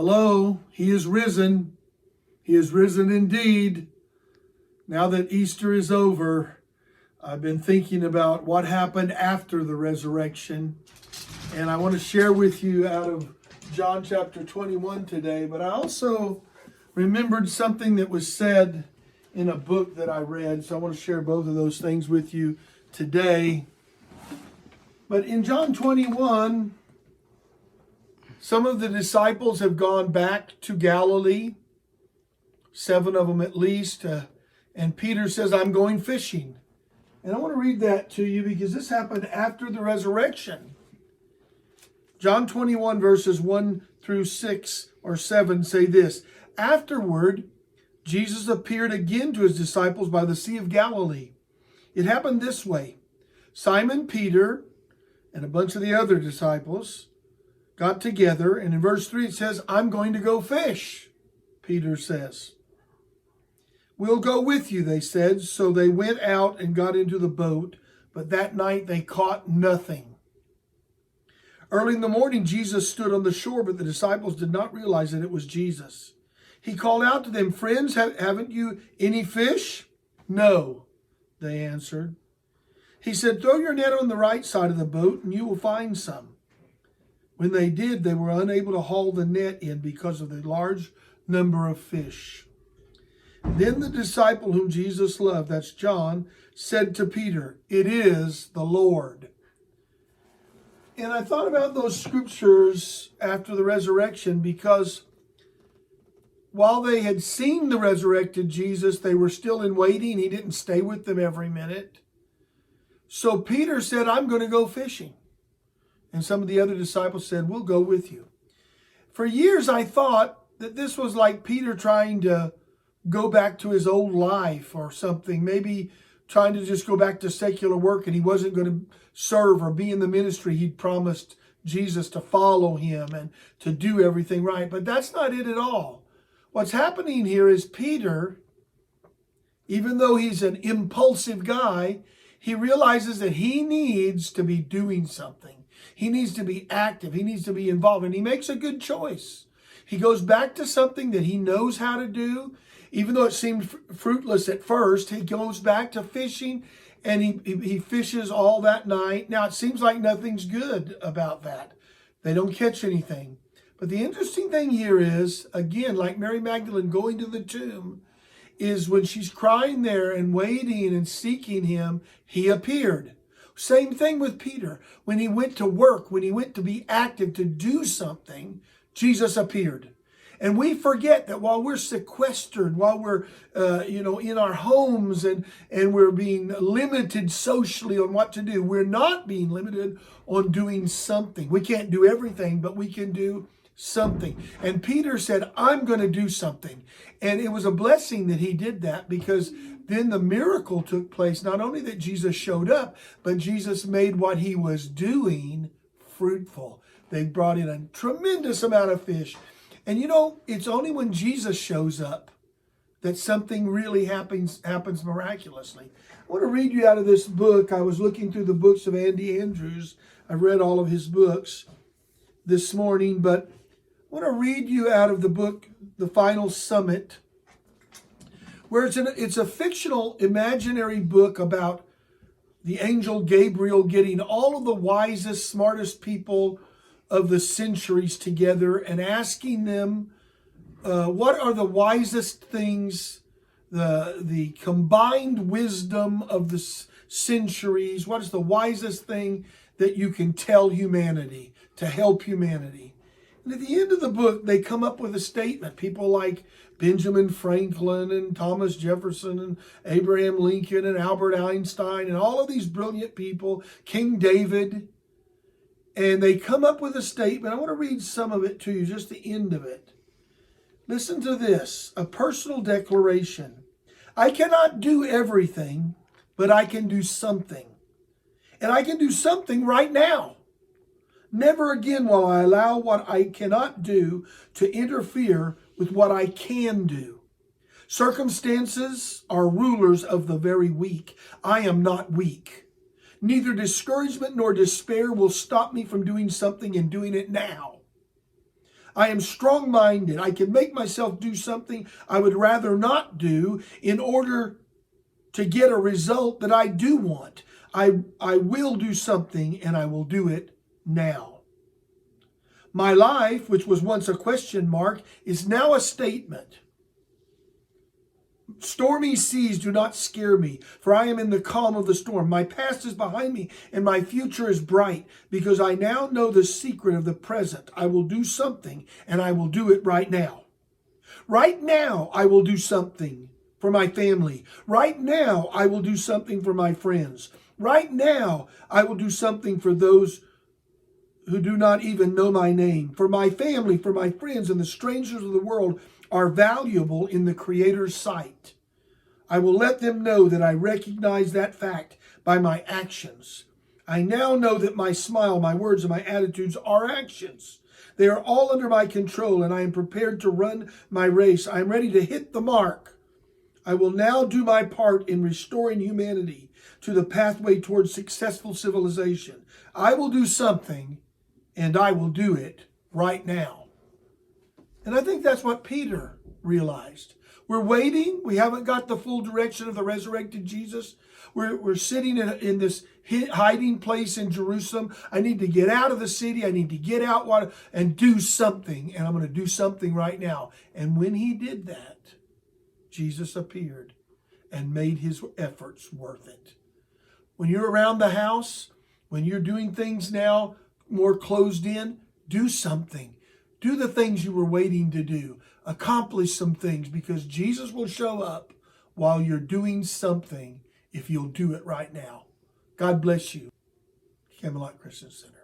Hello, he is risen. He is risen indeed. Now that Easter is over, I've been thinking about what happened after the resurrection. And I want to share with you out of John chapter 21 today. But I also remembered something that was said in a book that I read. So I want to share both of those things with you today. But in John 21, some of the disciples have gone back to Galilee, 7 of them at least, and Peter says, I'm going fishing. And I want to read that to you because this happened after the resurrection. John 21 verses 1 through 6 or 7 say this, Afterward, Jesus appeared again to his disciples by the Sea of Galilee. It happened this way. Simon Peter and a bunch of the other disciples got together, and in verse 3 it says, I'm going to go fish, Peter says. We'll go with you, they said. So they went out and got into the boat, but that night they caught nothing. Early in the morning, Jesus stood on the shore, but the disciples did not realize that it was Jesus. He called out to them, Friends, haven't you any fish? No, they answered. He said, Throw your net on the right side of the boat, and you will find some. When they did, they were unable to haul the net in because of the large number of fish. Then the disciple whom Jesus loved, that's John, said to Peter, It is the Lord. And I thought about those scriptures after the resurrection because while they had seen the resurrected Jesus, they were still in waiting. He didn't stay with them every minute. So Peter said, I'm going to go fishing. And some of the other disciples said, We'll go with you. For years, I thought that this was like Peter trying to go back to his old life or something, maybe trying to just go back to secular work, and he wasn't going to serve or be in the ministry he'd promised Jesus to follow him and to do everything right. But that's not it at all. What's happening here is Peter, even though he's an impulsive guy, he realizes that he needs to be doing something. He needs to be active. He needs to be involved. And he makes a good choice. He goes back to something that he knows how to do. Even though it seemed fruitless at first, he goes back to fishing and he fishes all that night. Now, it seems like nothing's good about that. They don't catch anything. But the interesting thing here is, again, like Mary Magdalene going to the tomb, is when she's crying there and waiting and seeking him, he appeared. Same thing with Peter. When he went to work, when he went to be active, to do something, Jesus appeared. And we forget that while we're sequestered, while we're, in our homes and we're being limited socially on what to do, we're not being limited on doing something. We can't do everything, but we can do something. And Peter said, I'm going to do something. And it was a blessing that he did that because then the miracle took place. Not only that Jesus showed up, but Jesus made what he was doing fruitful. They brought in a tremendous amount of fish. And it's only when Jesus shows up that something really happens miraculously. I want to read you out of this book. I was looking through the books of Andy Andrews. I've read all of his books this morning, but I want to read you out of the book, The Final Summit, where it's a fictional, imaginary book about the angel Gabriel getting all of the wisest, smartest people of the centuries together and asking them what are the wisest things, the combined wisdom of the centuries, what is the wisest thing that you can tell humanity to help humanity. And at the end of the book, they come up with a statement. People like Benjamin Franklin and Thomas Jefferson and Abraham Lincoln and Albert Einstein and all of these brilliant people, King David, and they come up with a statement. I want to read some of it to you, just the end of it. Listen to this, a personal declaration. I cannot do everything, but I can do something. And I can do something right now. Never again will I allow what I cannot do to interfere with what I can do. Circumstances are rulers of the very weak. I am not weak. Neither discouragement nor despair will stop me from doing something and doing it now. I am strong-minded. I can make myself do something I would rather not do in order to get a result that I do want. I will do something, and I will do it now. My life, which was once a question mark, is now a statement. Stormy seas do not scare me, for I am in the calm of the storm. My past is behind me, and my future is bright, because I now know the secret of the present. I will do something, and I will do it right now. Right now, I will do something for my family. Right now, I will do something for my friends. Right now, I will do something for those who do not even know my name. For my family, for my friends, and the strangers of the world are valuable in the Creator's sight. I will let them know that I recognize that fact by my actions. I now know that my smile, my words, and my attitudes are actions. They are all under my control, and I am prepared to run my race. I am ready to hit the mark. I will now do my part in restoring humanity to the pathway towards successful civilization. I will do something, and I will do it right now. And I think that's what Peter realized. We're waiting. We haven't got the full direction of the resurrected Jesus. We're sitting in this hiding place in Jerusalem. I need to get out of the city. I need to get out and do something. And I'm going to do something right now. And when he did that, Jesus appeared and made his efforts worth it. When you're around the house, when you're doing things now more closed in, do something. Do the things you were waiting to do. Accomplish some things, because Jesus will show up while you're doing something if you'll do it right now. God bless you. Camelot Christian Center.